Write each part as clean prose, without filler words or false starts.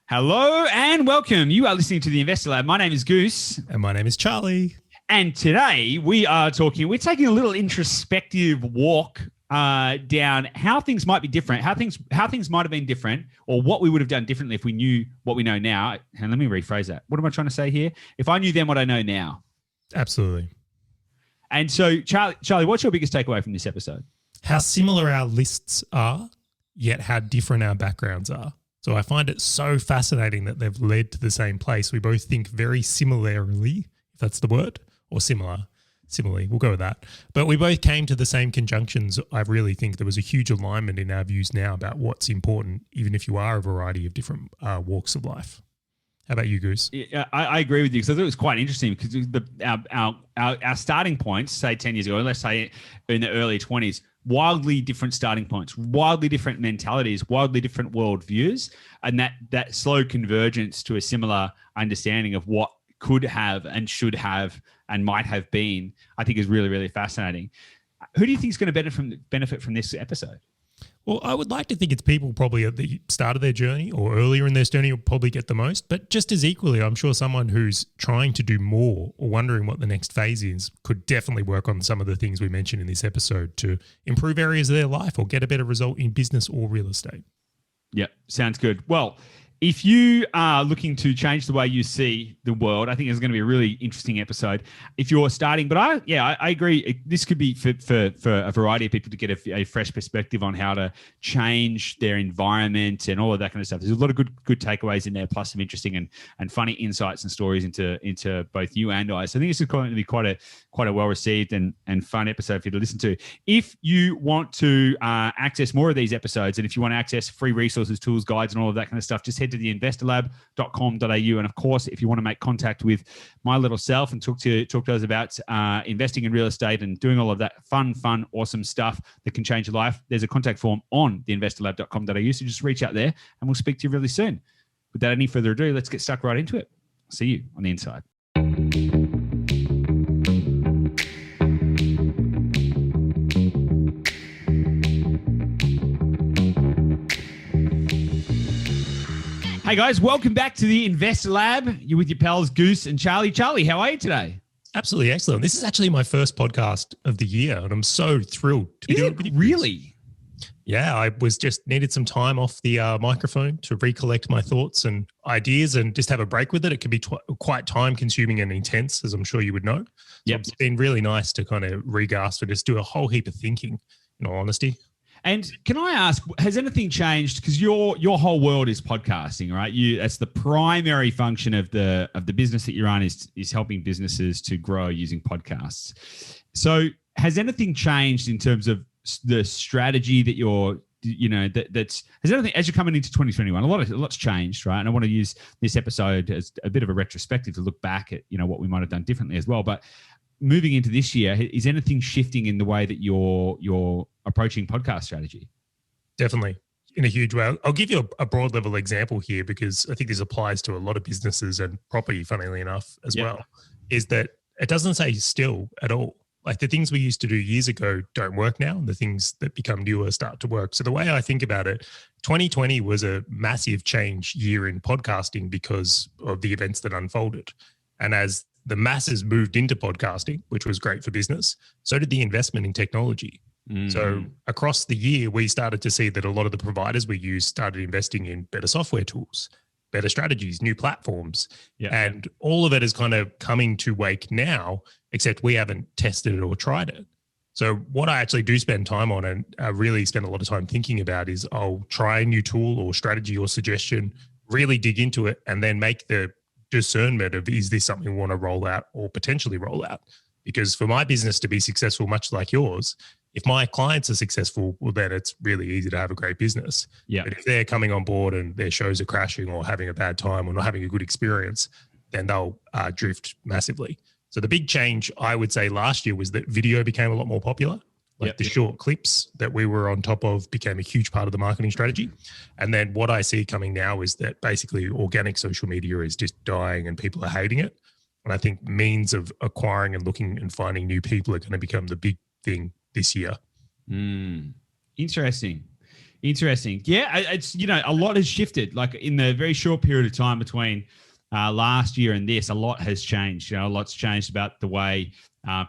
Hello and welcome. You are listening to the Investor Lab. My name is Goose. And my name is Charley. And today we're taking a little introspective walk down how things might be different, how things might have been different, or what we would have done differently if we knew what we know now. And let me rephrase that. What am I trying to say here? If I knew then what I know now. Absolutely. And so, Charley, what's your biggest takeaway from this episode? How similar our lists are, yet how different our backgrounds are. So I find it so fascinating that they've led to the same place. We both think very similarly, if that's the word, or similarly, we'll go with that. But we both came to the same conjunctions. I really think there was a huge alignment in our views now about what's important, even if you are a variety of different walks of life. How about you, Goose? Yeah, I agree with you because I thought it was quite interesting because our starting points, say 10 years ago, let's say in the early 20s, wildly different starting points, wildly different mentalities, wildly different worldviews, and that slow convergence to a similar understanding of what could have and should have and might have been, I think is really, really fascinating. Who do you think is going to benefit from this episode? Well, I would like to think it's people probably at the start of their journey or earlier in their journey will probably get the most. But just as equally, I'm sure someone who's trying to do more or wondering what the next phase is could definitely work on some of the things we mentioned in this episode to improve areas of their life or get a better result in business or real estate. Yeah, sounds good. Well, if you are looking to change the way you see the world, I think it's going to be a really interesting episode. If you're starting, but I agree. This could be for a variety of people to get a fresh perspective on how to change their environment and all of that kind of stuff. There's a lot of good takeaways in there, plus some interesting and funny insights and stories into both you and I. So I think this is going to be quite a well received and fun episode for you to listen to. If you want to access more of these episodes, and if you want to access free resources, tools, guides, and all of that kind of stuff, just head to the investorlab.com.au. And of course, if you want to make contact with my little self and talk to us about investing in real estate and doing all of that fun, awesome stuff that can change your life, there's a contact form on the investorlab.com.au. So just reach out there and we'll speak to you really soon. Without any further ado, let's get stuck right into it. See you on the inside. Hey guys, welcome back to the Investor Lab. You're with your pals Goose and Charley. Charley, how are you today? Absolutely excellent. This is actually my first podcast of the year, and I'm so thrilled to be doing it. Really? Yeah, I was just needed some time off the microphone to recollect my thoughts and ideas and just have a break with it. It can be quite time consuming and intense, as I'm sure you would know. Yep. It's been really nice to kind of regasp and just do a whole heap of thinking, in all honesty. And can I ask, has anything changed? Because your whole world is podcasting, right? That's the primary function of the business that you're on is helping businesses to grow using podcasts. So has anything changed in terms of the strategy that has anything as you're coming into 2021? A lot's changed, right? And I want to use this episode as a bit of a retrospective to look back at what we might have done differently as well. But moving into this year, is anything shifting in the way that you're approaching podcast strategy? Definitely, in a huge way. I'll give you a broad level example here because I think this applies to a lot of businesses and property, funnily enough, as well, is that it doesn't say still at all. Like the things we used to do years ago don't work now. And the things that become newer start to work. So the way I think about it, 2020 was a massive change year in podcasting because of the events that unfolded. And as the masses moved into podcasting, which was great for business, so did the investment in technology. Mm-hmm. So across the year, we started to see that a lot of the providers we use started investing in better software tools, better strategies, new platforms. Yeah. And all of it is kind of coming to wake now, except we haven't tested it or tried it. So what I actually do spend time on and really spend a lot of time thinking about is I'll try a new tool or strategy or suggestion, really dig into it, and then make the discernment of, is this something we want to roll out or potentially roll out? Because for my business to be successful, much like yours, if my clients are successful, well, then it's really easy to have a great business. Yeah. But if they're coming on board and their shows are crashing or having a bad time or not having a good experience, then they'll drift massively. So the big change I would say last year was that video became a lot more popular. The short clips that we were on top of became a huge part of the marketing strategy. And then what I see coming now is that basically organic social media is just dying and people are hating it. And I think means of acquiring and looking and finding new people are going to become the big thing this year. Interesting. Interesting. Yeah, it's, a lot has shifted. Like in the very short period of time between last year and this, a lot has changed. A lot's changed about the way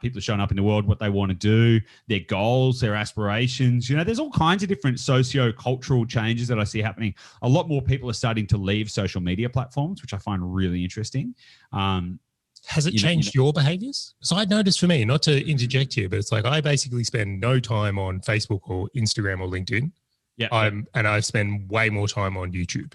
people are showing up in the world, what they want to do, their goals, their aspirations. There's all kinds of different socio-cultural changes that I see happening. A lot more people are starting to leave social media platforms, which I find really interesting. Has it changed your behaviors? So I noticed for me, not to interject here, but it's like I basically spend no time on Facebook or Instagram or LinkedIn. Yeah. And I spend way more time on YouTube.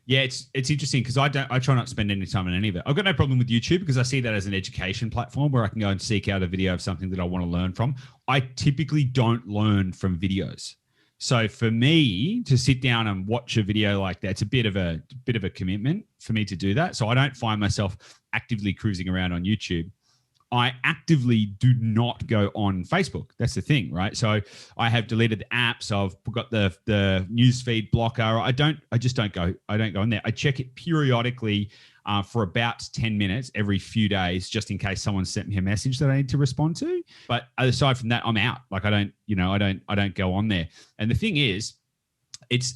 Yeah, it's interesting because I try not to spend any time on any of it. I've got no problem with YouTube because I see that as an education platform where I can go and seek out a video of something that I want to learn from. I typically don't learn from videos. So for me to sit down and watch a video like that, it's a bit of a commitment for me to do that. So I don't find myself actively cruising around on YouTube. I actively do not go on Facebook. That's the thing, right? So I have deleted the apps. I've got the newsfeed blocker. I just don't go. I don't go in there. I check it periodically for about 10 minutes every few days, just in case someone sent me a message that I need to respond to. But aside from that, I'm out. Like I don't go on there. And the thing is,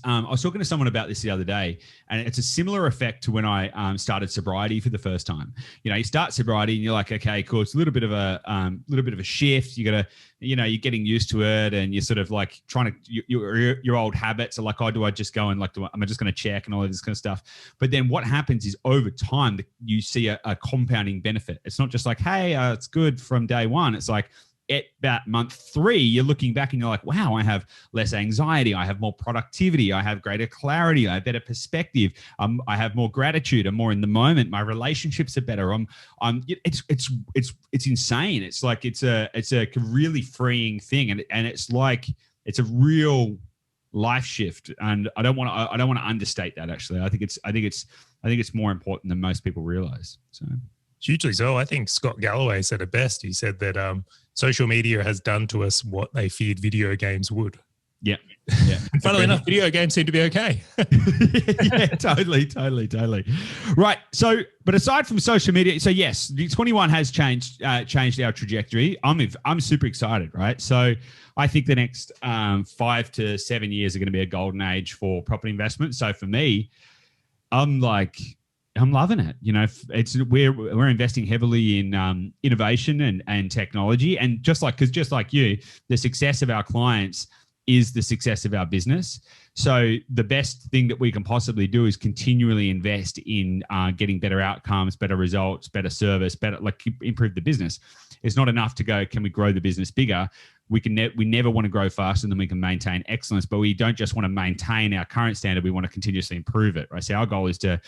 I was talking to someone about this the other day, and it's a similar effect to when I started sobriety for the first time. You start sobriety and you're like, okay, cool. It's a little bit of a shift. You're getting used to it, and you're sort of like trying to your old habits are like, oh, do I just go and like, am I just going to check and all of this kind of stuff? But then what happens is over time you see a compounding benefit. It's not just like, hey, it's good from day one. It's like, at about month 3, you're looking back and you're like, wow, I have less anxiety. I have more productivity. I have greater clarity. I have better perspective. I have more gratitude. I'm more in the moment. My relationships are better. It's insane. It's like, it's a really freeing thing. And it's like, it's a real life shift. And I don't want to understate that. Actually, I think it's more important than most people realize. So. Hugely so. I think Scott Galloway said it best. He said that social media has done to us what they feared video games would. Yeah. And funnily enough, video games seem to be okay. Yeah, totally. Right. So, but aside from social media, so yes, 21 has changed our trajectory. I'm super excited, right? So I think the next 5 to 7 years are going to be a golden age for property investment. So for me, I'm loving it. We're investing heavily in innovation and technology, and just like you, the success of our clients is the success of our business. So the best thing that we can possibly do is continually invest in getting better outcomes, better results, better service, improve the business. It's not enough to go, can we grow the business bigger? We never want to grow faster than we can maintain excellence, but we don't just want to maintain our current standard. We want to continuously improve it, right? So our goal is to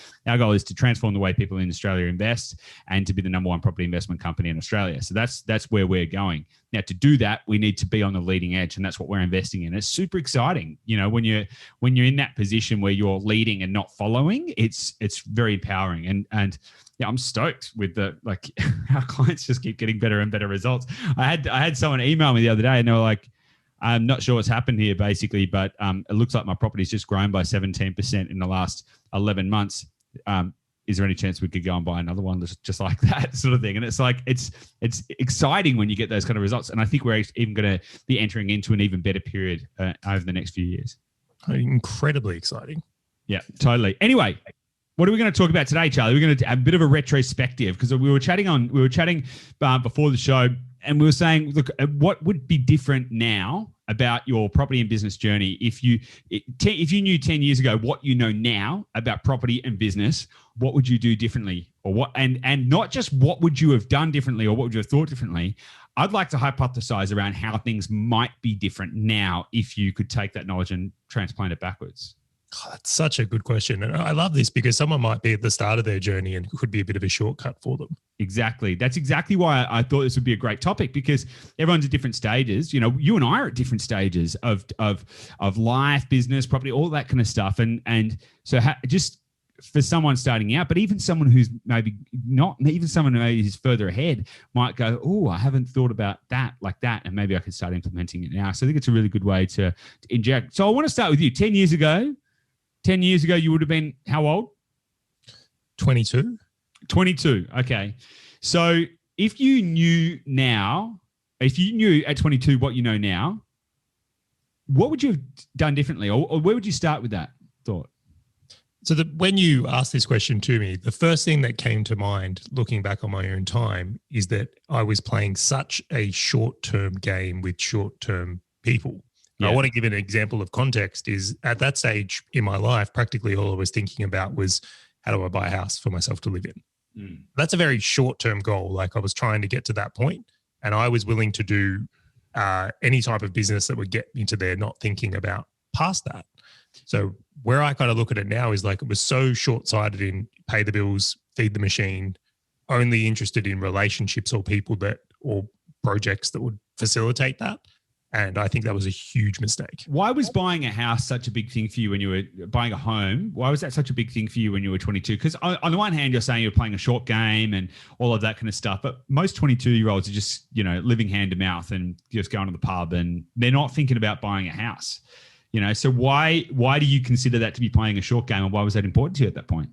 transform the way people in Australia invest and to be the number 1 property investment company in Australia. So that's where we're going. Now, to do that, we need to be on the leading edge, and that's what we're investing in. It's super exciting. When you're in that position where you're leading and not following, it's very empowering. And yeah, I'm stoked with our clients just keep getting better and better results. I had someone email me the other day and they were like, I'm not sure what's happened here basically, but it looks like my property's just grown by 17% in the last 11 months. Is there any chance we could go and buy another one just like that sort of thing? And it's like, it's exciting when you get those kind of results. And I think we're even going to be entering into an even better period over the next few years. Incredibly exciting. Yeah, totally. Anyway, what are we going to talk about today, Charlie? We're going to have a bit of a retrospective because we were chatting before the show, and we were saying, look, what would be different now about your property and business journey if you knew 10 years ago what you know now about property and business? What would you do differently, or what? And not just what would you have done differently or what would you have thought differently? I'd like to hypothesize around how things might be different now if you could take that knowledge and transplant it backwards. Oh, that's such a good question. And I love this because someone might be at the start of their journey and could be a bit of a shortcut for them. Exactly. That's exactly why I thought this would be a great topic, because everyone's at different stages. You and I are at different stages of life, business, property, all that kind of stuff. And so just for someone starting out, but even someone who's maybe not, even someone who's further ahead might go, oh, I haven't thought about that like that, and maybe I could start implementing it now. So I think it's a really good way to inject. So I want to start with you. 10 years ago, you would have been how old? 22. 22. Okay. So if you knew at 22 what you know now, what would you have done differently, or where would you start with that thought? So when you asked this question to me, the first thing that came to mind looking back on my own time is that I was playing such a short-term game with short-term people. Yeah. I want to give an example of context is at that stage in my life, practically all I was thinking about was how do I buy a house for myself to live in? That's a very short-term goal. Like I was trying to get to that point and I was willing to do any type of business that would get me to there, not thinking about past that. So where I kind of look at it now is like it was so short-sighted in pay the bills, feed the machine, only interested in relationships or people or projects that would facilitate that. And I think that was a huge mistake. Why was buying a house such a big thing for you when you were buying a home? Why was that such a big thing for you when you were 22? Because on the one hand, you're saying you're playing a short game and all of that kind of stuff. But most 22-year-olds are just, living hand to mouth and just going to the pub and they're not thinking about buying a house. So why do you consider that to be playing a short game and why was that important to you at that point?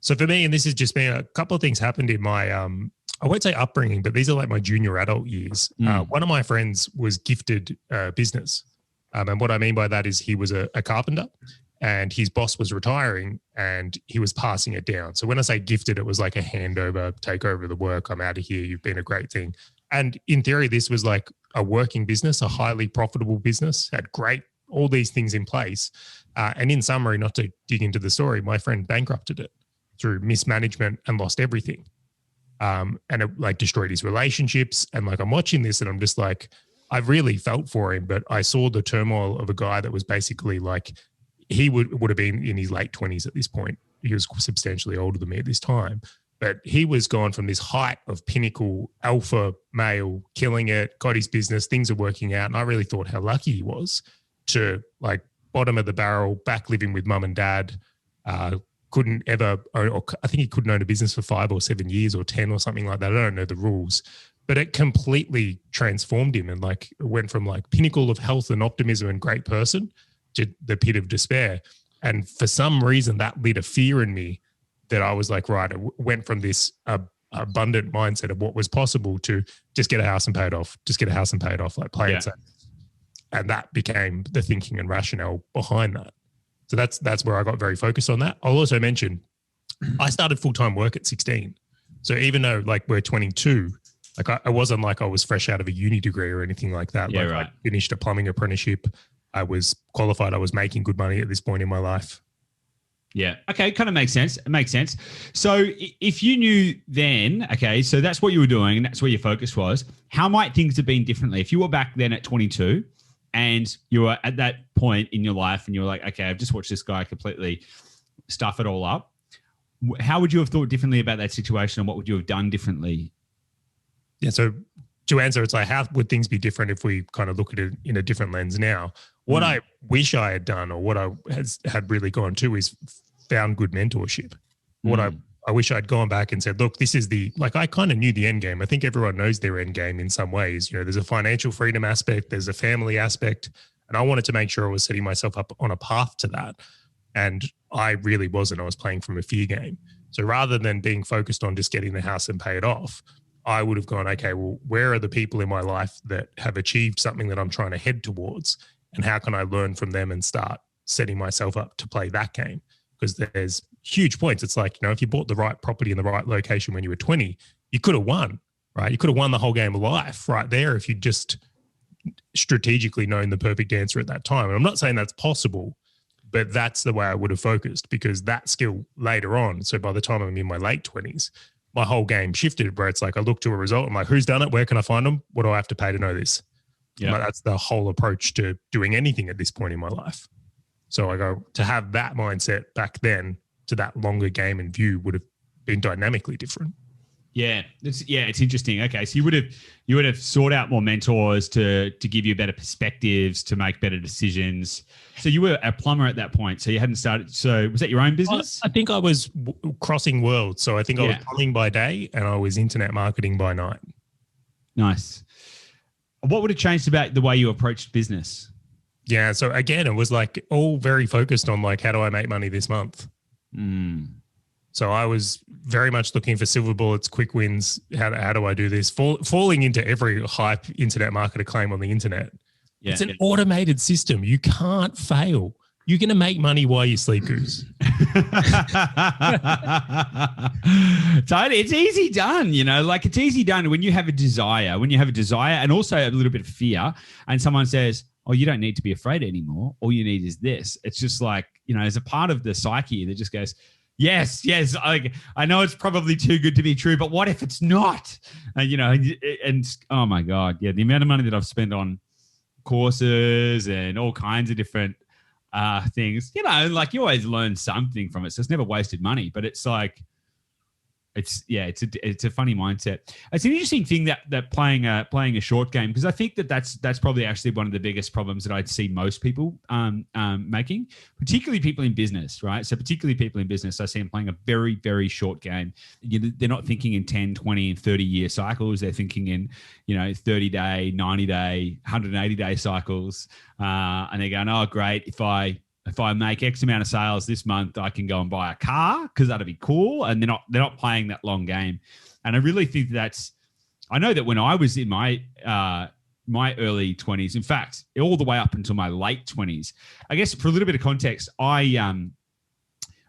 So for me, and this has just been a couple of things happened in my, I won't say upbringing, but these are like my junior adult years. One of my friends was gifted business. And what I mean by that is he was a carpenter and his boss was retiring and he was passing it down. So when I say gifted, it was like a handover, take over the work. I'm out of here. You've been a great thing. And in theory, this was like a working business, a highly profitable business, had all these things in place. And in summary, not to dig into the story, my friend bankrupted it through mismanagement and lost everything. And it like destroyed his relationships. And like, I'm watching this and I'm just like, I really felt for him, but I saw the turmoil of a guy that was basically like, he would have been in his late 20s at this point. He was substantially older than me at this time, but he was gone from this height of pinnacle alpha male, killing it, got his business, things are working out. And I really thought how lucky he was to like bottom of the barrel, back living with mum and dad, couldn't ever own, or I think he couldn't own a business for 5 or 7 years or 10 or something like that. I don't know the rules, but it completely transformed him and like went from like pinnacle of health and optimism and great person to the pit of despair. And for some reason that lit a fear in me that I was like, right, it went from this abundant mindset of what was possible to just get a house and pay it off, like play it safe. And that became the thinking and rationale behind that. So that's where I got very focused on that. I'll also mention I started full-time work at 16. So even though like we're 22, like I wasn't like I was fresh out of a uni degree or anything like that. Yeah, like right. I finished a plumbing apprenticeship. I was qualified. I was making good money at this point in my life. Yeah. Okay. Kind of makes sense. It makes sense. So if you knew then, okay, so that's what you were doing and that's where your focus was, how might things have been differently? If you were back then at 22 and you were at that point in your life and you were like, okay, I've just watched this guy completely stuff it all up. How would you have thought differently about that situation and what would you have done differently? Yeah. So to answer, it's like, how would things be different if we kind of look at it in a different lens now? What I wish I had done or what I had really gone to is found good mentorship. What I wish I'd gone back and said, look, this is I kind of knew the end game. I think everyone knows their end game in some ways. There's a financial freedom aspect, there's a family aspect, and I wanted to make sure I was setting myself up on a path to that. And I really wasn't. I was playing from a fear game. So rather than being focused on just getting the house and pay it off, I would have gone, okay, well, where are the people in my life that have achieved something that I'm trying to head towards? And how can I learn from them and start setting myself up to play that game? Because there's huge points. It's like, if you bought the right property in the right location when you were 20, you could have won, right? You could have won the whole game of life right there if you just strategically known the perfect answer at that time. And I'm not saying that's possible, but that's the way I would have focused because that skill later on. So by the time I'm in my late 20s, my whole game shifted where it's like I look to a result. I'm like, who's done it? Where can I find them? What do I have to pay to know this? Yeah. Like, that's the whole approach to doing anything at this point in my life. So I go to have that mindset back then to that longer game and view would have been dynamically different. Yeah, it's interesting. Okay, so you would have sought out more mentors to give you better perspectives, to make better decisions. So you were a plumber at that point. So you hadn't started. So was that your own business? I think I was crossing worlds. So I think I was plumbing by day and I was internet marketing by night. Nice. What would have changed about the way you approached business? Yeah. So again, it was like all very focused on like, how do I make money this month? So I was very much looking for silver bullets, quick wins. How do I do this? Falling into every hype internet marketer claim on the internet. It's an automated system. You can't fail. You're going to make money while you sleep, Goose. It's easy done, like it's easy done when you have a desire, and also a little bit of fear, and someone says, oh, you don't need to be afraid anymore. All you need is this. It's just like, there's a part of the psyche that just goes, yes. I know it's probably too good to be true, but what if it's not? And oh my God. Yeah. The amount of money that I've spent on courses and all kinds of different things, like you always learn something from it. So it's never wasted money, but it's like, it's a funny mindset. It's an interesting thing that playing a short game, because I think that's probably actually one of the biggest problems that I'd see most people making, particularly people in business, right? So particularly people in business, I see them playing a very, very short game. They're not thinking in 10, 20, and 30-year cycles. They're thinking in 30-day, 90-day, 180-day cycles, and they're going, oh, great, if I make X amount of sales this month, I can go and buy a car because that'd be cool. And they're not playing that long game. And I really think I know that when I was in my early 20s, in fact, all the way up until my late 20s, I guess for a little bit of context, I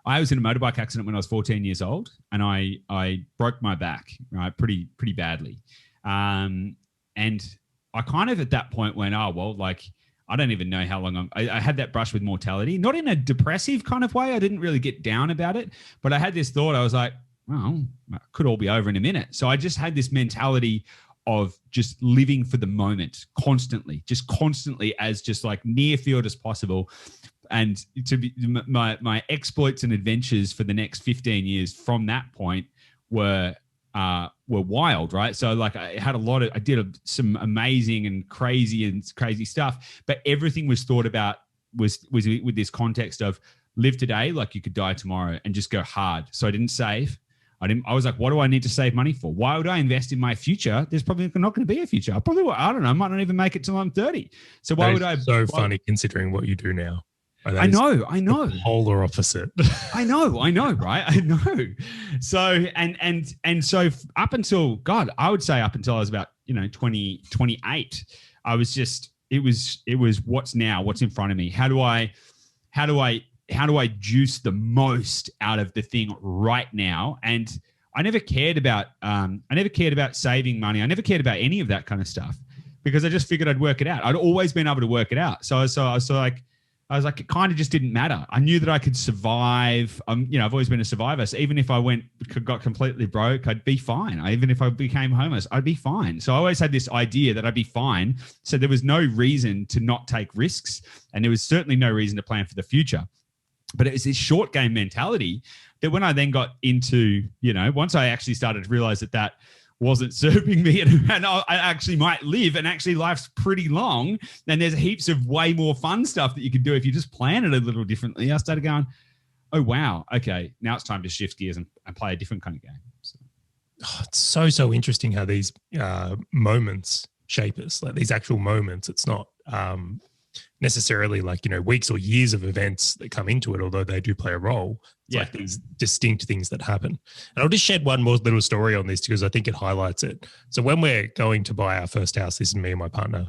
was in a motorbike accident when I was 14 years old, and I broke my back, right, pretty badly. And I kind of at that point went, oh, well, like, I don't even know how long I had that brush with mortality, not in a depressive kind of way. I didn't really get down about it, but I had this thought. I was like, well, it could all be over in a minute. So I just had this mentality of just living for the moment constantly as just like near field as possible. And to be my exploits and adventures for the next 15 years from that point were wild, right? So like I did some amazing and crazy stuff, but everything was thought about was with this context of live today like you could die tomorrow and just go hard. So I didn't save. I was like, what do I need to save money for? Why would I invest in my future? There's probably not going to be a future. I don't know. I might not even make it till I'm 30. So why would I? So funny considering what you do now. I know. The polar opposite. I know, right? I know. So, and so up until, God, I would say up until I was about, 28, I was just, it was what's in front of me. How do I juice the most out of the thing right now? And I never cared about saving money. I never cared about any of that kind of stuff because I just figured I'd work it out. I'd always been able to work it out. So I was like, it kind of just didn't matter. I knew that I could survive. I've always been a survivor. So even if I got completely broke, I'd be fine. Even if I became homeless, I'd be fine. So I always had this idea that I'd be fine. So there was no reason to not take risks. And there was certainly no reason to plan for the future. But it was this short game mentality that when I then got into, once I actually started to realize that wasn't serving me and I actually might live and actually life's pretty long and there's heaps of way more fun stuff that you can do if you just plan it a little differently. I started going, oh, wow. Okay. Now it's time to shift gears and play a different kind of game. So. Oh, it's so interesting how these moments shape us, like these actual moments. It's not necessarily like, weeks or years of events that come into it, although they do play a role. It's like these distinct things that happen. And I'll just shed one more little story on this because I think it highlights it. So when we're going to buy our first house, this is me and my partner,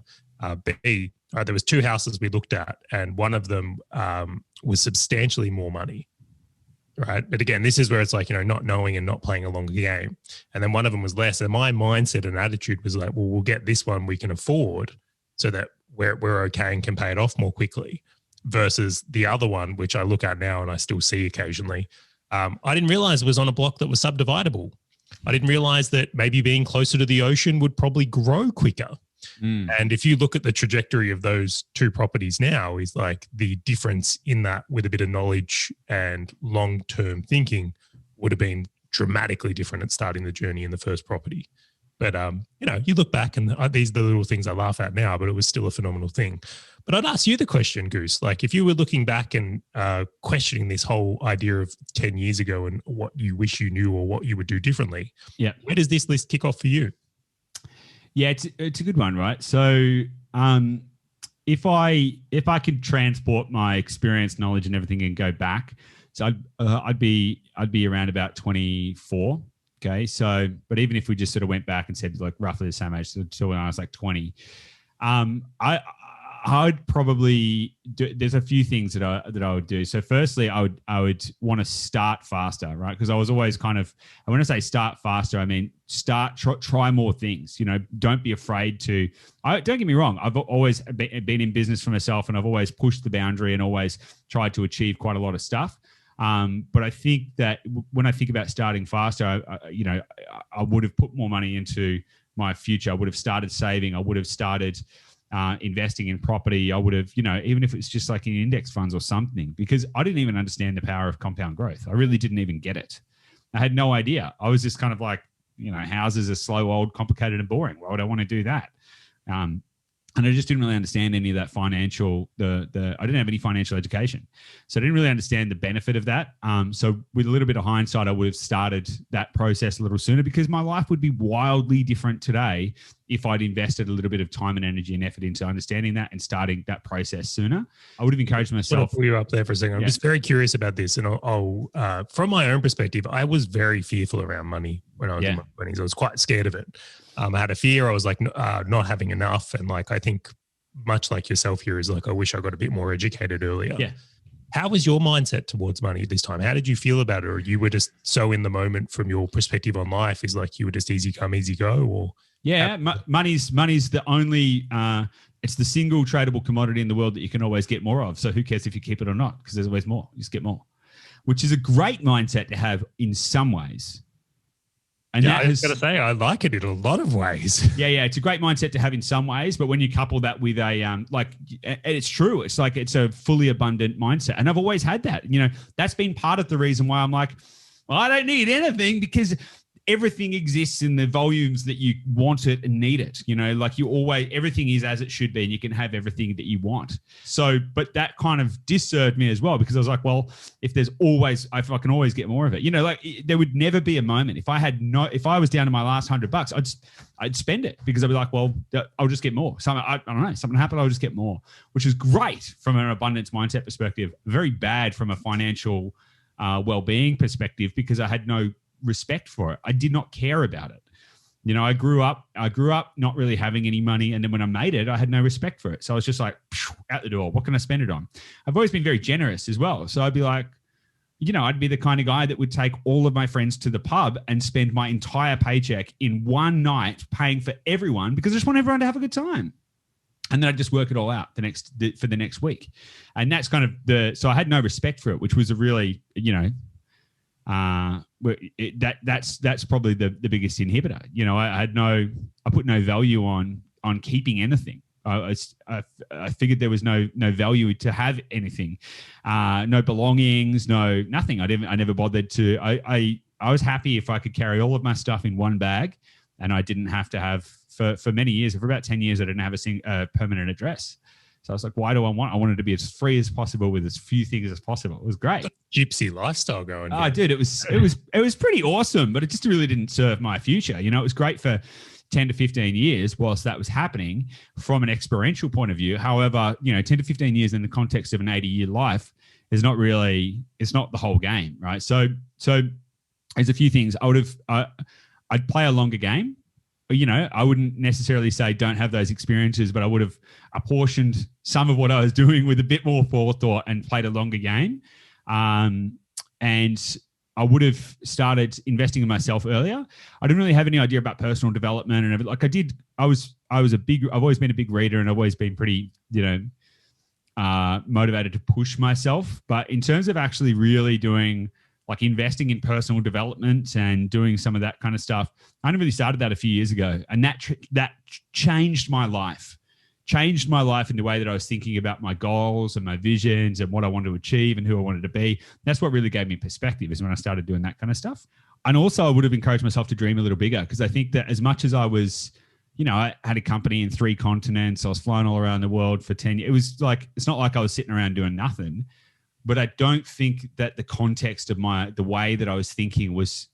B, there was two houses we looked at and one of them was substantially more money. Right. But again, this is where it's like, not knowing and not playing along the game. And then one of them was less. And my mindset and attitude was like, well, we'll get this one we can afford so that we're okay and can pay it off more quickly versus the other one, which I look at now and I still see occasionally. I didn't realize it was on a block that was subdividable. I didn't realize that maybe being closer to the ocean would probably grow quicker. And if you look at the trajectory of those two properties now, is like the difference in that with a bit of knowledge and long-term thinking would have been dramatically different at starting the journey in the first property. But, you look back and these are the little things I laugh at now, but it was still a phenomenal thing. But I'd ask you the question, Goose, like if you were looking back and questioning this whole idea of 10 years ago and what you wish you knew or what you would do differently, where does this list kick off for you? Yeah, it's a good one, right? So if I could transport my experience, knowledge and everything and go back, so I'd be around about 24. Okay. So, but even if we just sort of went back and said like roughly the same age, so when I was like 20, I I'd probably do, there's a few things that I would do. So firstly, I would want to start faster, right? Because I was always kind of, I want to say start faster. I mean, try more things. Don't be afraid to. Don't get me wrong. I've always been in business for myself, and I've always pushed the boundary and always tried to achieve quite a lot of stuff. But I think that when I think about starting faster, I would have put more money into my future. I would have started saving. I would have started investing in property. I would have, even if it's just like in index funds or something, because I didn't even understand the power of compound growth. I really didn't even get it. I had no idea. I was just kind of like, houses are slow, old, complicated, and boring. Why would I want to do that? And I just didn't really understand any of that financial, I didn't have any financial education. So I didn't really understand the benefit of that. So with a little bit of hindsight, I would have started that process a little sooner, because my life would be wildly different today if I'd invested a little bit of time and energy and effort into understanding that and starting that process sooner. I would have encouraged myself. I'll pull you up there for a second. I'm just very curious about this. And I'll from my own perspective, I was very fearful around money when I was in my 20s. I was quite scared of it. I had a fear. I was like not having enough. And like, I think much like yourself here is like, I wish I got a bit more educated earlier. Yeah. How was your mindset towards money at this time? How did you feel about it? Or you were just so in the moment from your perspective on life, is like you were just easy come, easy go? Or money's the only, it's the single tradable commodity in the world that you can always get more of. So who cares if you keep it or not? Because there's always more. You just get more, which is a great mindset to have in some ways. And I was going to say, I like it in a lot of ways. Yeah. It's a great mindset to have in some ways, but when you couple that with a, it's true. It's like, it's a fully abundant mindset. And I've always had that, that's been part of the reason why I'm like, well, I don't need anything, because everything exists in the volumes that you want it and need it. Like everything is as it should be, and you can have everything that you want. So, but that kind of disturbed me as well, because I was like, well, if I can always get more of it, like there would never be a moment if I was down to my last $100, I'd spend it, because I'd be like, well, I'll just get more. I don't know, something happened, I'll just get more, which is great from an abundance mindset perspective. Very bad from a financial well-being perspective, because I had no respect for it. I did not care about it. I grew up not really having any money, and then when I made it, I had no respect for it. So I was just like, out the door. What can I spend it on? I've always been very generous as well. So I'd be like, I'd be the kind of guy that would take all of my friends to the pub and spend my entire paycheck in one night paying for everyone, because I just want everyone to have a good time. And then I'd just work it all out for the next week. And that's kind of so I had no respect for it, which was a really, that's probably the biggest inhibitor. I put no value on keeping anything. I figured there was no value to have anything, no belongings, nothing. I never bothered to. I was happy if I could carry all of my stuff in one bag, and I didn't have to have for many years. For about 10 years, I didn't have a permanent address. So I was like, why do I wanted to be as free as possible with as few things as possible. It was great. Gypsy lifestyle going. Oh, dude, it was pretty awesome, but it just really didn't serve my future. It was great for 10 to 15 years whilst that was happening from an experiential point of view. However, 10 to 15 years in the context of an 80-year life is not really, it's not the whole game, right? So there's a few things. I'd play a longer game. I wouldn't necessarily say don't have those experiences, but I would have apportioned some of what I was doing with a bit more forethought and played a longer game. And I would have started investing in myself earlier. I didn't really have any idea about personal development and everything. Like I did, I've always been a big reader, and I've always been pretty, motivated to push myself. But in terms of actually really doing, like investing in personal development and doing some of that kind of stuff, I only really started that a few years ago. And that changed my life in the way that I was thinking about my goals and my visions and what I wanted to achieve and who I wanted to be. That's what really gave me perspective, is when I started doing that kind of stuff. And also I would have encouraged myself to dream a little bigger, because I think that as much as I was, I had a company in 3 continents, I was flying all around the world for 10 years. It was like, it's not like I was sitting around doing nothing. But I don't think that the context of the way that I was thinking was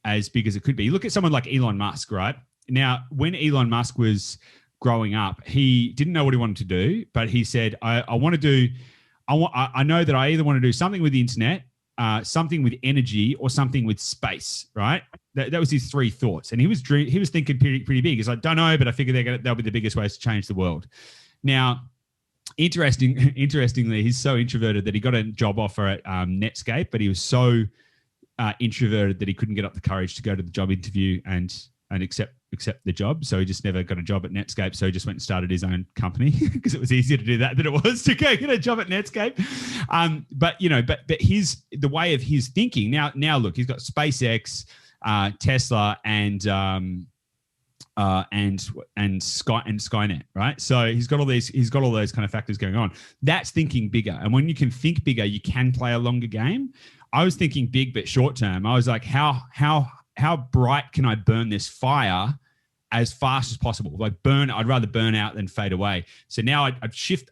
as big as it could be. You look at someone like Elon Musk, right? Now, when Elon Musk was growing up, he didn't know what he wanted to do, but he said, I know that I either want to do something with the internet, something with energy, or something with space, right? That was his 3 thoughts. And he was thinking pretty big. He's like, don't know, but I figure they'll be the biggest ways to change the world. Now, interestingly, he's so introverted that he got a job offer at Netscape, but he was so introverted that he couldn't get up the courage to go to the job interview and accept the job. So he just never got a job at Netscape. So he just went and started his own company because it was easier to do that than it was to go get a job at Netscape. But the way of his thinking now look, he's got SpaceX, Tesla, and Skynet, right? So he's got all those kind of factors going on. That's thinking bigger. And when you can think bigger, you can play a longer game. I was thinking big but short term. I was like, how bright can I burn this fire as fast as possible? Like I'd rather burn out than fade away. So now I'd shift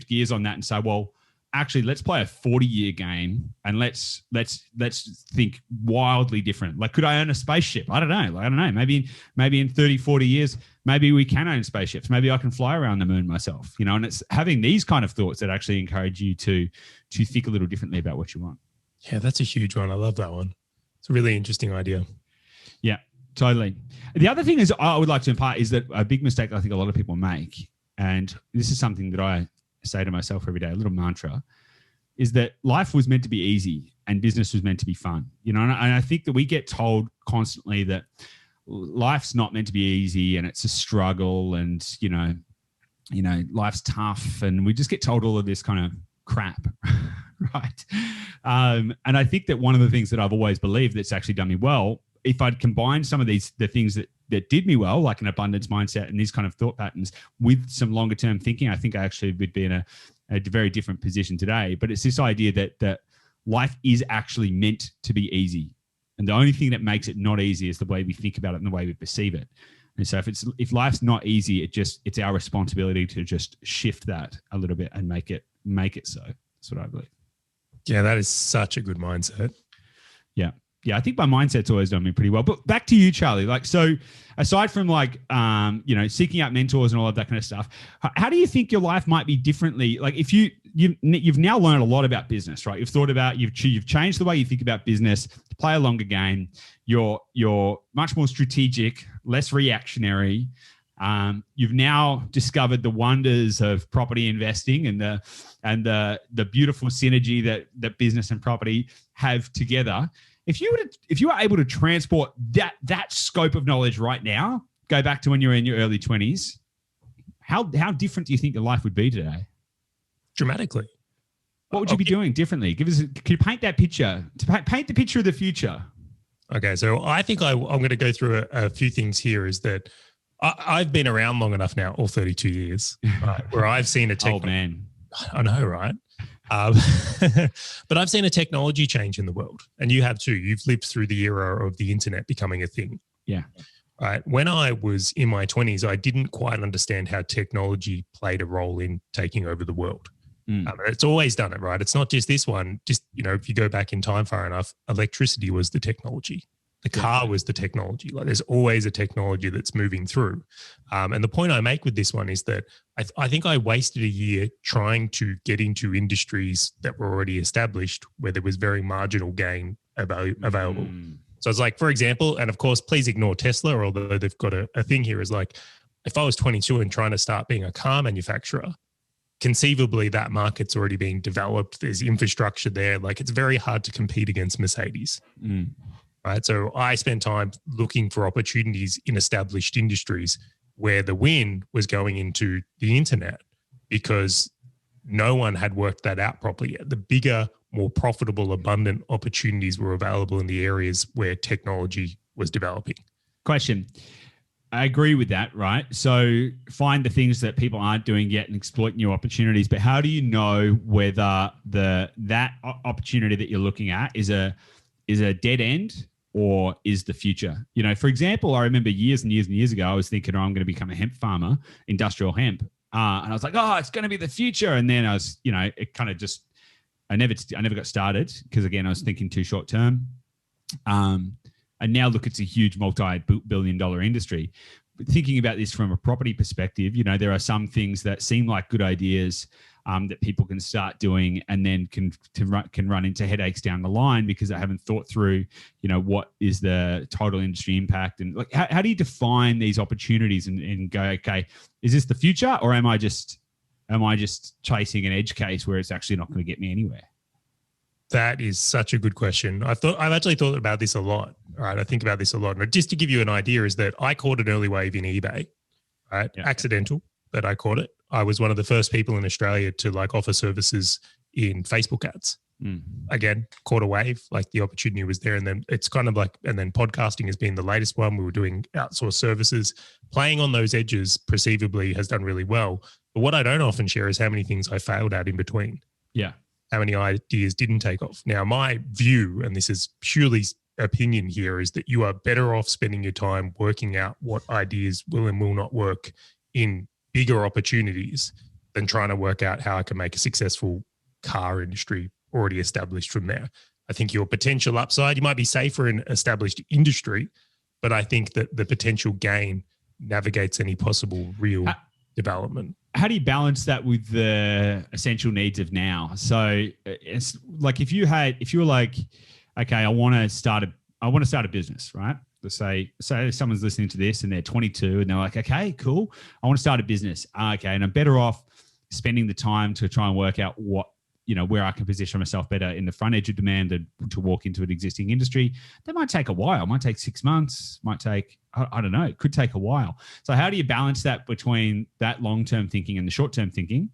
gears on that and say, well, actually, let's play a 40-year game and let's think wildly different. Like, could I own a spaceship? I don't know. Maybe in 30, 40 years, maybe we can own spaceships. Maybe I can fly around the moon myself, and it's having these kind of thoughts that actually encourage you to think a little differently about what you want. Yeah, that's a huge one. I love that one. It's a really interesting idea. Yeah, totally. The other thing is I would like to impart is that a big mistake I think a lot of people make, and this is something that I say to myself every day, a little mantra, is that life was meant to be easy and business was meant to be fun. And I think that we get told constantly that life's not meant to be easy and it's a struggle and, life's tough, and we just get told all of this kind of crap, right? And I think that one of the things that I've always believed that's actually done me well, if I'd combined some of the things that did me well, like an abundance mindset and these kind of thought patterns with some longer term thinking, I think I actually would be in a very different position today. But it's this idea that life is actually meant to be easy. And the only thing that makes it not easy is the way we think about it and the way we perceive it. And so if life's not easy, it's our responsibility to just shift that a little bit and make it so. That's what I believe. Yeah, that is such a good mindset. Yeah. Yeah, I think my mindset's always done me pretty well. But back to you, Charley. Like, so aside from seeking out mentors and all of that kind of stuff, how do you think your life might be differently? Like, if you've now learned a lot about business, right? You've thought about, you've changed the way you think about business to play a longer game. You're much more strategic, less reactionary. You've now discovered the wonders of property investing and the beautiful synergy that business and property have together. If you were able to transport that scope of knowledge right now, go back to when you were in your early 20s, how different do you think your life would be today? Dramatically. What would you be doing differently? Can you paint that picture? Paint the picture of the future. Okay, so I think I'm going to go through a few things here. Is that I've been around long enough now, all 32 years, right, where I've seen a old man. I know, right? But I've seen a technology change in the world, and you have too. You've lived through the era of the internet becoming a thing. Yeah. Right. When I was in my 20s, I didn't quite understand how technology played a role in taking over the world. It's always done it, right? It's not just this one. Just, if you go back in time far enough, electricity was the technology. The car was the technology. Like, there's always a technology that's moving through. And the point I make with this one is that I think I wasted a year trying to get into industries that were already established where there was very marginal gain available. So it's like, for example, and of course, please ignore Tesla, although they've got a thing here, is like, if I was 22 and trying to start being a car manufacturer, conceivably that market's already being developed. There's infrastructure there. Like, it's very hard to compete against Mercedes. Right. So I spent time looking for opportunities in established industries where the win was going into the internet because no one had worked that out properly yet. The bigger, more profitable, abundant opportunities were available in the areas where technology was developing. Question. I agree with that, right? So find the things that people aren't doing yet and exploit new opportunities. But how do you know whether that opportunity that you're looking at is a dead end or is the future? For example, I remember years and years and years ago, I was thinking, I'm going to become a hemp farmer, industrial hemp. And I was like, it's going to be the future. And then I was, it kind of just, I never got started because, again, I was thinking too short term. And now look, it's a huge multi-billion-dollar industry. But thinking about this from a property perspective, there are some things that seem like good ideas that people can start doing and then can run into headaches down the line because they haven't thought through, what is the total industry impact, and like how do you define these opportunities and go, okay, is this the future or am I just am I just chasing an edge case where it's actually not going to get me anywhere? That is such a good question. I've actually thought about this a lot. Right, I think about this a lot. And just to give you an idea, is that I caught an early wave in eBay, right? Yeah. Accidental, but I caught it. I was one of the first people in Australia to like offer services in Facebook ads. Again, caught a wave, like the opportunity was there. And then it's kind of like, and then podcasting has been the latest one. We were doing outsourced services. Playing on those edges perceivably has done really well. But what I don't often share is how many things I failed at in between. Yeah. How many ideas didn't take off. Now, my view, and this is purely opinion here, is that you are better off spending your time working out what ideas will and will not work in bigger opportunities than trying to work out how I can make a successful car industry already established from there. I think your potential upside, you might be safer in established industry, but I think that the potential gain navigates any possible real development. How do you balance that with the essential needs of now? So it's like if you were like, okay, I want to start a business, right? Let's say someone's listening to this and they're 22 and they're like, okay, cool. I want to start a business. Okay. And I'm better off spending the time to try and work out where I can position myself better in the front edge of demand to walk into an existing industry. That might take a while. It might take 6 months, might take, I don't know, it could take a while. So how do you balance that between that long-term thinking and the short-term thinking,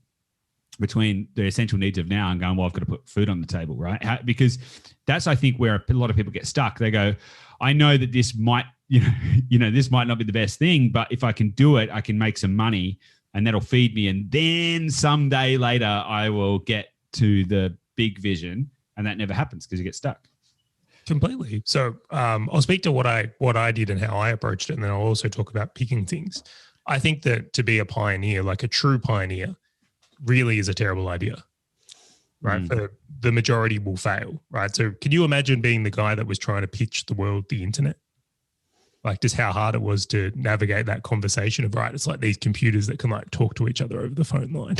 between the essential needs of now and going, well, I've got to put food on the table, right? Because that's, I think, where a lot of people get stuck. They go, I know that this might, this might not be the best thing, but if I can do it, I can make some money and that'll feed me. And then someday later, I will get to the big vision, and that never happens because you get stuck. Completely. So I'll speak to what I did and how I approached it, and then I'll also talk about picking things. I think that to be a pioneer, like a true pioneer, really is a terrible idea, right? For the majority will fail, right? So can you imagine being the guy that was trying to pitch the world the internet? Like just how hard it was to navigate that conversation of, right, it's like these computers that can like talk to each other over the phone line.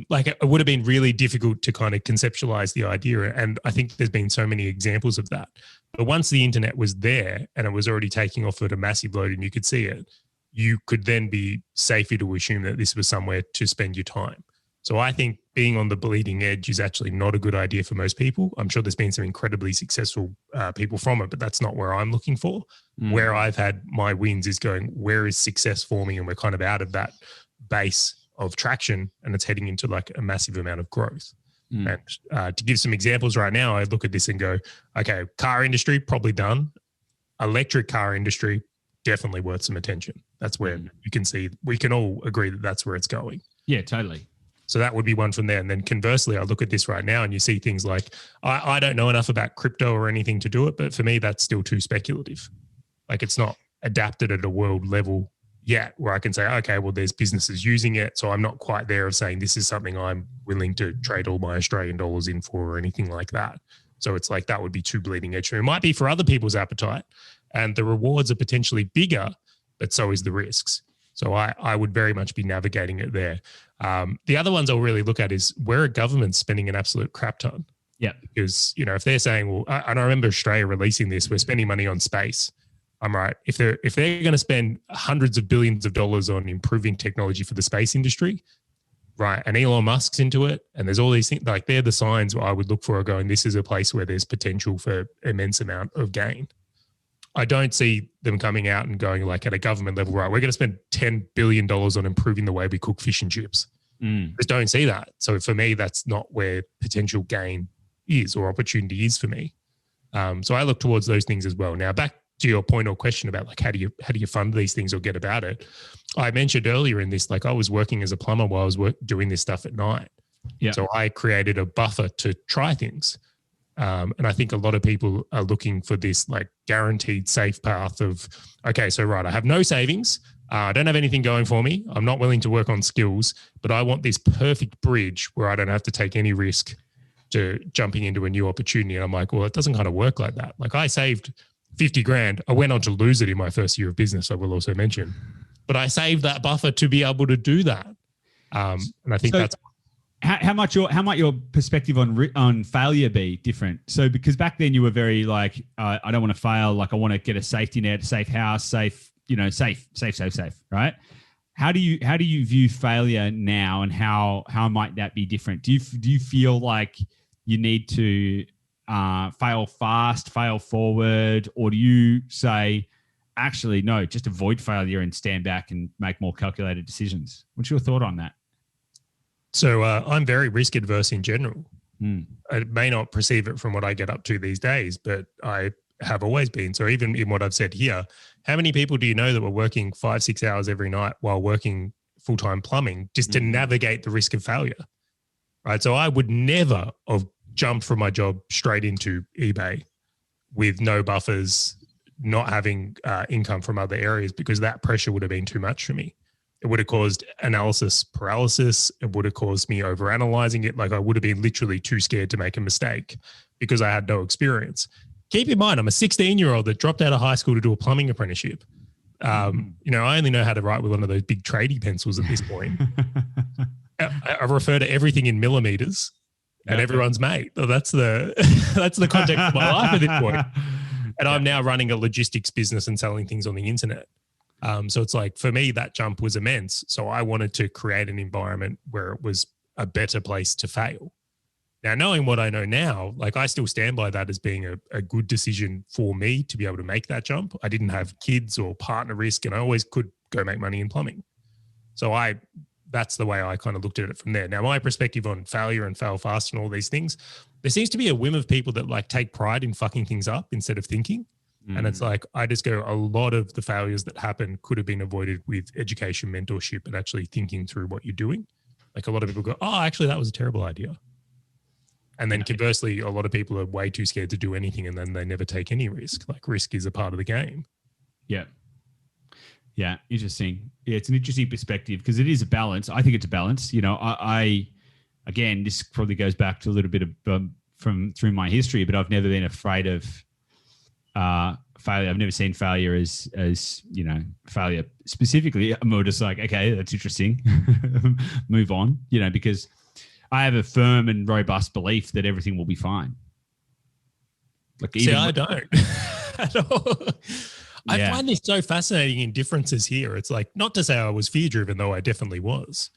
Like it would have been really difficult to kind of conceptualize the idea. And I think there's been so many examples of that. But once the internet was there and it was already taking off at a massive load and you could see it, you could then be safer to assume that this was somewhere to spend your time. So I think being on the bleeding edge is actually not a good idea for most people. I'm sure there's been some incredibly successful people from it, but that's not where I'm looking for. Where I've had my wins is going, where is success for me? And we're kind of out of that base of traction and it's heading into like a massive amount of growth. And to give some examples right now, I look at this and go, okay, car industry, probably done. Electric car industry, definitely worth some attention. That's where you can see, we can all agree that that's where it's going. Yeah, totally. So that would be one from there. And then conversely, I look at this right now and you see things like, I don't know enough about crypto or anything to do it, but for me, that's still too speculative. Like it's not adapted at a world level yet where I can say, okay, well, there's businesses using it. So I'm not quite there of saying this is something I'm willing to trade all my Australian dollars in for or anything like that. So it's like that would be too bleeding edge. It might be for other people's appetite and the rewards are potentially bigger, but so is the risks. So I would very much be navigating it there. The other ones I'll really look at is where are governments spending an absolute crap ton? Yeah. Because, if they're saying, well, and I remember Australia releasing this, we're spending money on space. I'm right. If they're going to spend hundreds of billions of dollars on improving technology for the space industry, right, and Elon Musk's into it, and there's all these things, like they're the signs I would look for going, this is a place where there's potential for immense amount of gain. I don't see them coming out and going like at a government level, right, we're going to spend $10 billion on improving the way we cook fish and chips. Just don't see that. So for me, that's not where potential gain is or opportunity is for me. So I look towards those things as well. Now, back to your point or question about like, how do you fund these things or get about it? I mentioned earlier in this, like I was working as a plumber while I was doing this stuff at night. Yeah. So I created a buffer to try things. And I think a lot of people are looking for this like guaranteed safe path of, okay, so right, I have no savings. I don't have anything going for me. I'm not willing to work on skills, but I want this perfect bridge where I don't have to take any risk to jumping into a new opportunity. And I'm like, well, it doesn't kind of work like that. Like I saved 50 grand. I went on to lose it in my first year of business, I will also mention, but I saved that buffer to be able to do that. And I think that's how might your perspective on failure be different? So because back then you were very like, I don't want to fail. Like I want to get a safety net, safe house, safe, right? how do you view failure now, and how might that be different? Do you feel like you need to fail fast, fail forward, or do you say, actually, no, just avoid failure and stand back and make more calculated decisions? What's your thought on that? So I'm very risk adverse in general. I may not perceive it from what I get up to these days, but I have always been. So even in what I've said here, how many people do you know that were working 5-6 hours every night while working full-time plumbing just to navigate the risk of failure? Right. So I would never have jumped from my job straight into eBay with no buffers, not having income from other areas, because that pressure would have been too much for me. It would have caused analysis paralysis. It would have caused me overanalyzing it. Like I would have been literally too scared to make a mistake because I had no experience. Keep in mind, I'm a 16-year-old that dropped out of high school to do a plumbing apprenticeship. I only know how to write with one of those big tradie pencils at this point. I refer to everything in millimeters and everyone's mate. So that's the context of my life at this point. And I'm now running a logistics business and selling things on the internet. So it's like, for me, that jump was immense. So I wanted to create an environment where it was a better place to fail. Now, knowing what I know now, like I still stand by that as being a good decision for me to be able to make that jump. I didn't have kids or partner risk, and I always could go make money in plumbing. So that's the way I kind of looked at it from there. Now, my perspective on failure and fail fast and all these things, there seems to be a whim of people that like take pride in fucking things up instead of thinking. And it's like, I just go, a lot of the failures that happen could have been avoided with education, mentorship, and actually thinking through what you're doing. Like a lot of people go, oh, actually, that was a terrible idea. And then conversely, a lot of people are way too scared to do anything, and then they never take any risk. Like risk is a part of the game. Yeah. Yeah. Interesting. Yeah. It's an interesting perspective because it is a balance. I think it's a balance. I again, this probably goes back to a little bit of through my history, but I've never been afraid of failure. I've never seen failure as failure specifically. I'm more just like, okay, that's interesting. Move on, because I have a firm and robust belief that everything will be fine. Like, I don't at all. I find this so fascinating in differences here. It's like, not to say I was fear driven, though I definitely was.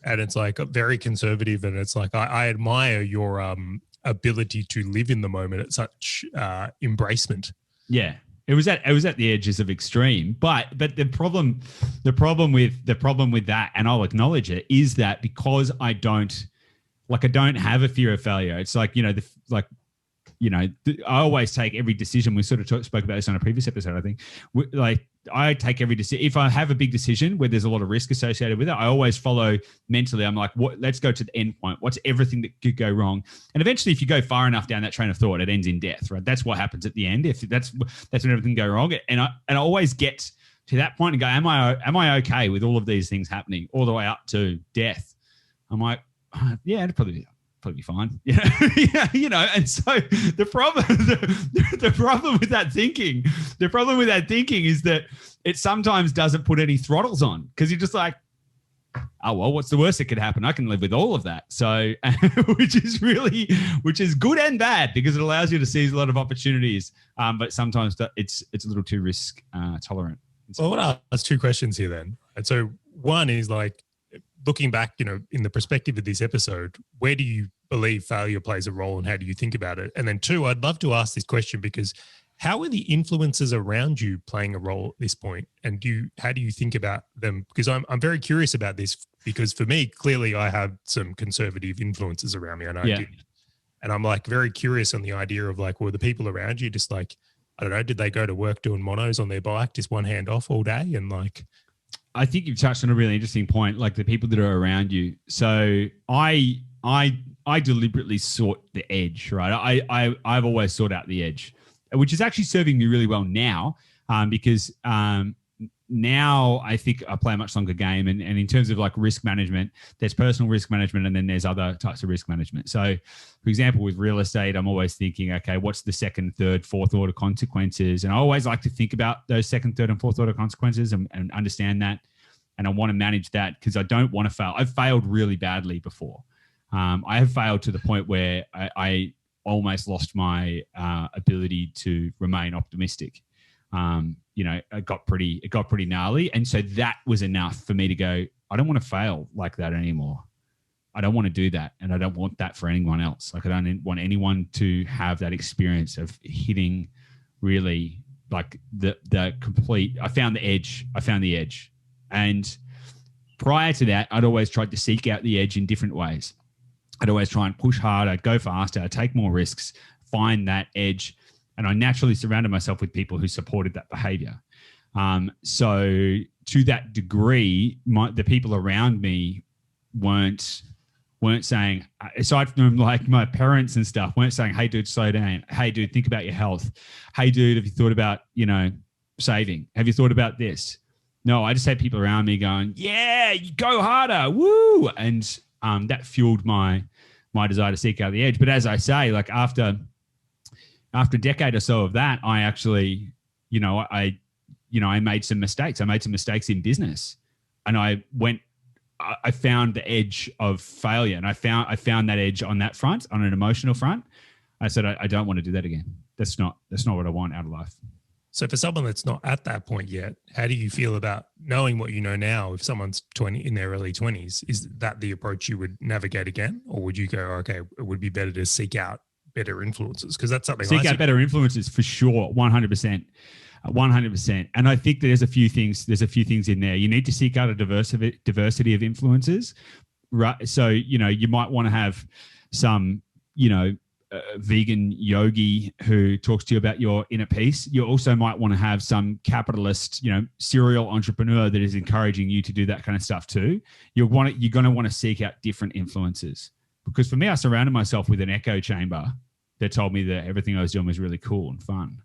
And it's like very conservative. And it's like, I admire your ability to live in the moment at such embracement. Yeah. It was at the edges of extreme, but the problem with that, and I'll acknowledge it, is that because I don't have a fear of failure. It's like, I always take every decision. We sort of spoke about this on a previous episode, I think. I take every decision. If I have a big decision where there's a lot of risk associated with it, I always follow mentally. I'm like, let's go to the end point. What's everything that could go wrong? And eventually, if you go far enough down that train of thought, it ends in death, right? That's what happens at the end. If that's when everything go wrong. And I always get to that point and go, am I okay with all of these things happening all the way up to death? I'm like, yeah, it'd probably be fine. And so the problem with that thinking is that it sometimes doesn't put any throttles on, because you're just like, oh, well, what's the worst that could happen? I can live with all of that. So, which is good and bad, because it allows you to seize a lot of opportunities. But sometimes it's a little too risk tolerant. Well, I want to ask two questions here then. And so one is like, looking back, in the perspective of this episode, where do you believe failure plays a role and how do you think about it? And then two, I'd love to ask this question because how are the influences around you playing a role at this point? And how do you think about them? Because I'm very curious about this, because for me, clearly I have some conservative influences around me. I know I do. And I'm like very curious on the idea of like, were the people around you just like, I don't know, did they go to work doing monos on their bike, just one hand off all day? And like, I think you've touched on a really interesting point, like the people that are around you. So I deliberately sought the edge, right? I've always sought out the edge, which is actually serving me really well now, because now I think I play a much longer game. And in terms of like risk management, there's personal risk management and then there's other types of risk management. So for example, with real estate, I'm always thinking, okay, what's the second, third, fourth order consequences? And I always like to think about those second, third and fourth order consequences and understand that. And I want to manage that because I don't want to fail. I've failed really badly before. I have failed to the point where I almost lost my ability to remain optimistic. it got pretty gnarly. And so that was enough for me to go, I don't want to fail like that anymore. I don't want to do that. And I don't want that for anyone else. Like I don't want anyone to have that experience of hitting really like the complete, I found the edge. And prior to that, I'd always tried to seek out the edge in different ways. I'd always try and push harder, go faster, take more risks, find that edge. And I naturally surrounded myself with people who supported that behavior. So to that degree, the people around me weren't saying, aside from like my parents and stuff, weren't saying, hey, dude, slow down. Hey, dude, think about your health. Hey, dude, have you thought about, saving? Have you thought about this? No, I just had people around me going, yeah, you go harder. Woo. And that fueled my desire to seek out the edge. But as I say, like after a decade or so of that, I actually, I made some mistakes. I made some mistakes in business, and I found the edge of failure, and I found that edge on that front, on an emotional front. I said, I don't want to do that again. That's not what I want out of life. So for someone that's not at that point yet, how do you feel about knowing what you know now? If someone's in their early 20s, is that the approach you would navigate again? Or would you go, okay, it would be better to seek out better influences? Because that's something seek out better influences for sure. 100%. 100%. And I think that there's a few things in there. You need to seek out a diversity of influences, right? So, you might want to have some, vegan yogi who talks to you about your inner peace. You also might want to have some capitalist, serial entrepreneur that is encouraging you to do that kind of stuff too. You're going to want to seek out different influences, because for me, I surrounded myself with an echo chamber that told me that everything I was doing was really cool and fun.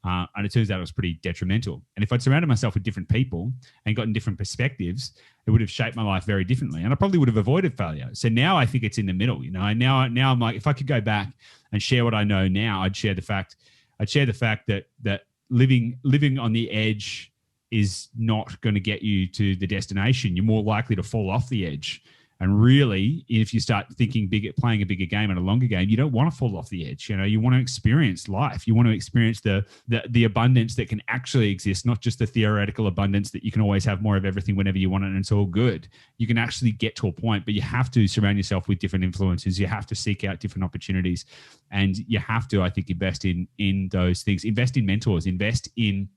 And it turns out it was pretty detrimental. And if I'd surrounded myself with different people and gotten different perspectives, it would have shaped my life very differently. And I probably would have avoided failure. So now I think it's in the middle. Now I'm like, if I could go back and share what I know now, I'd share the fact that living on the edge is not going to get you to the destination. You're more likely to fall off the edge. And really, if you start thinking bigger, playing a bigger game and a longer game, you don't want to fall off the edge. You want to experience life. You want to experience the abundance that can actually exist, not just the theoretical abundance that you can always have more of everything whenever you want it and it's all good. You can actually get to a point, but you have to surround yourself with different influences. You have to seek out different opportunities, and you have to, I think, invest in those things. Invest in mentors. Invest in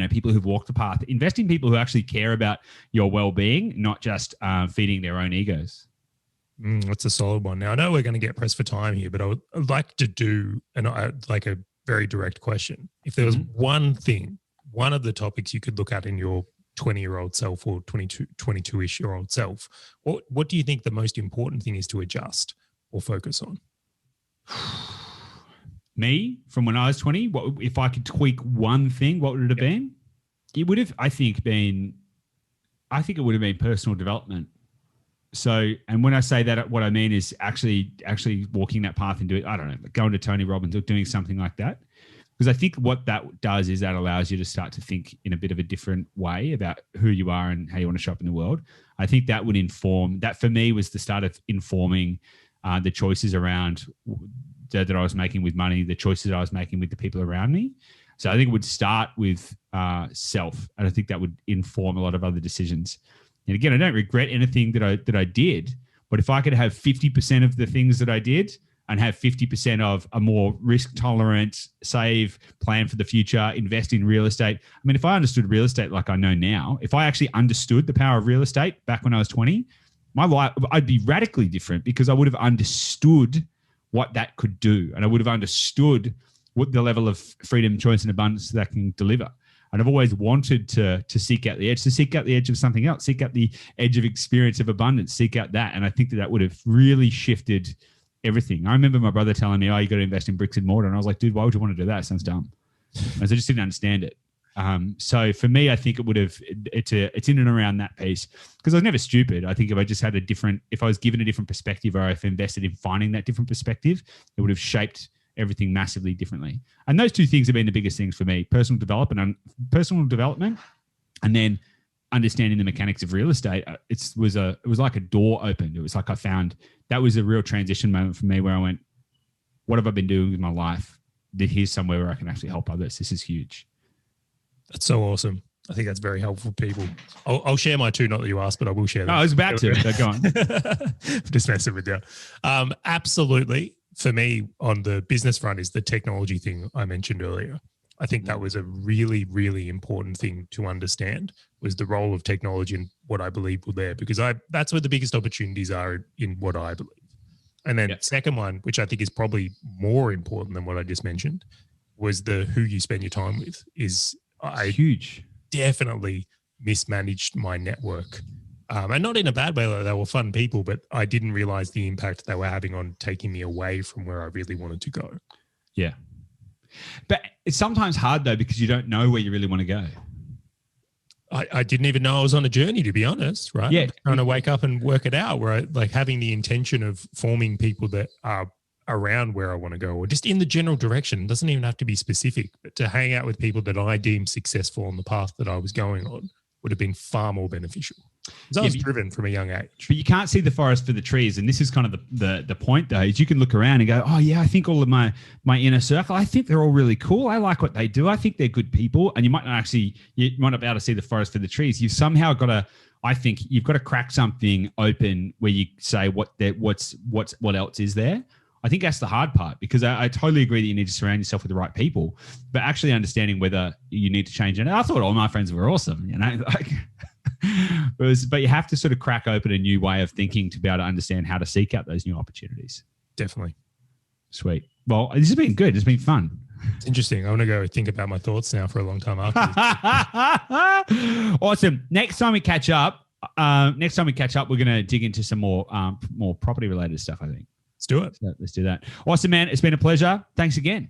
people who've walked the path. Invest in people who actually care about your well-being, not just feeding their own egos. That's a solid one. Now, I know we're going to get pressed for time here, but I'd like to do a very direct question. If there was one of the topics you could look at in your 20-year-old self or 22-ish-year-old self, what do you think the most important thing is to adjust or focus on? Me, from when I was 20, if I could tweak one thing, what would it have been? It would have, I think it would have been personal development. So, and when I say that, what I mean is actually walking that path and doing, I don't know, going to Tony Robbins or doing something like that. Because I think what that does is that allows you to start to think in a bit of a different way about who you are and how you want to show up in the world. I think that would inform, that for me was the start of informing the choices around that I was making with money, the choices I was making with the people around me. So I think it would start with self, and I think that would inform a lot of other decisions. And again, I don't regret anything that I did, but if I could have 50% of the things that I did and have 50% of a more risk tolerant, save, plan for the future, invest in real estate. I mean, if I understood real estate like I know now, if I actually understood the power of real estate back when I was 20, my life, I'd be radically different, because I would have understood what that could do. And I would have understood what the level of freedom, choice, and abundance that can deliver. And I've always wanted to seek out the edge of something else, seek out the edge of experience of abundance, seek out that. And I think that would have really shifted everything. I remember my brother telling me, you got to invest in bricks and mortar. And I was like, dude, why would you want to do that? It sounds dumb. I just didn't understand it. So for me, I think it's in and around that piece, because I was never stupid. I think if I just had if I was given a different perspective, or if I invested in finding that different perspective, it would have shaped everything massively differently. And those two things have been the biggest things for me: personal development, and then understanding the mechanics of real estate. It was like a door opened. It was like that was a real transition moment for me, where I went, what have I been doing with my life? Here's somewhere where I can actually help others. This is huge. That's so awesome. I think that's very helpful for people. I'll share my two, not that you asked, but I will share them. I was about to. So go on. Just messing with you. Absolutely. For me, on the business front, is the technology thing I mentioned earlier. I think that was a really, really important thing to understand, was the role of technology and what I believe were there, because that's where the biggest opportunities are in what I believe. And then second one, which I think is probably more important than what I just mentioned, was the who you spend your time with. Huge. Definitely mismanaged my network. And not in a bad way, like they were fun people, but I didn't realize the impact they were having on taking me away from where I really wanted to go. Yeah. But it's sometimes hard though, because you don't know where you really want to go. I didn't even know I was on a journey, to be honest, right? Yeah. Trying to wake up and work it out, where like having the intention of forming people that are around where I want to go, or just in the general direction. It doesn't even have to be specific, but to hang out with people that I deem successful on the path that I was going on would have been far more beneficial. Because I was driven from a young age. But you can't see the forest for the trees. And this is kind of the point though, is you can look around and go, oh yeah, I think all of my inner circle, I think they're all really cool. I like what they do. I think they're good people. And you might not be able to see the forest for the trees. You've somehow got to, I think you've got to crack something open where you say what else is there. I think that's the hard part, because I totally agree that you need to surround yourself with the right people, but actually understanding whether you need to change it. I thought all my friends were awesome, like, but you have to sort of crack open a new way of thinking to be able to understand how to seek out those new opportunities. Definitely. Sweet. Well, this has been good. It's been fun. It's interesting. I want to go think about my thoughts now for a long time after. Awesome. Next time we catch up, we're going to dig into some more property related stuff, I think. Let's do it. So let's do that. Awesome, man. It's been a pleasure. Thanks again.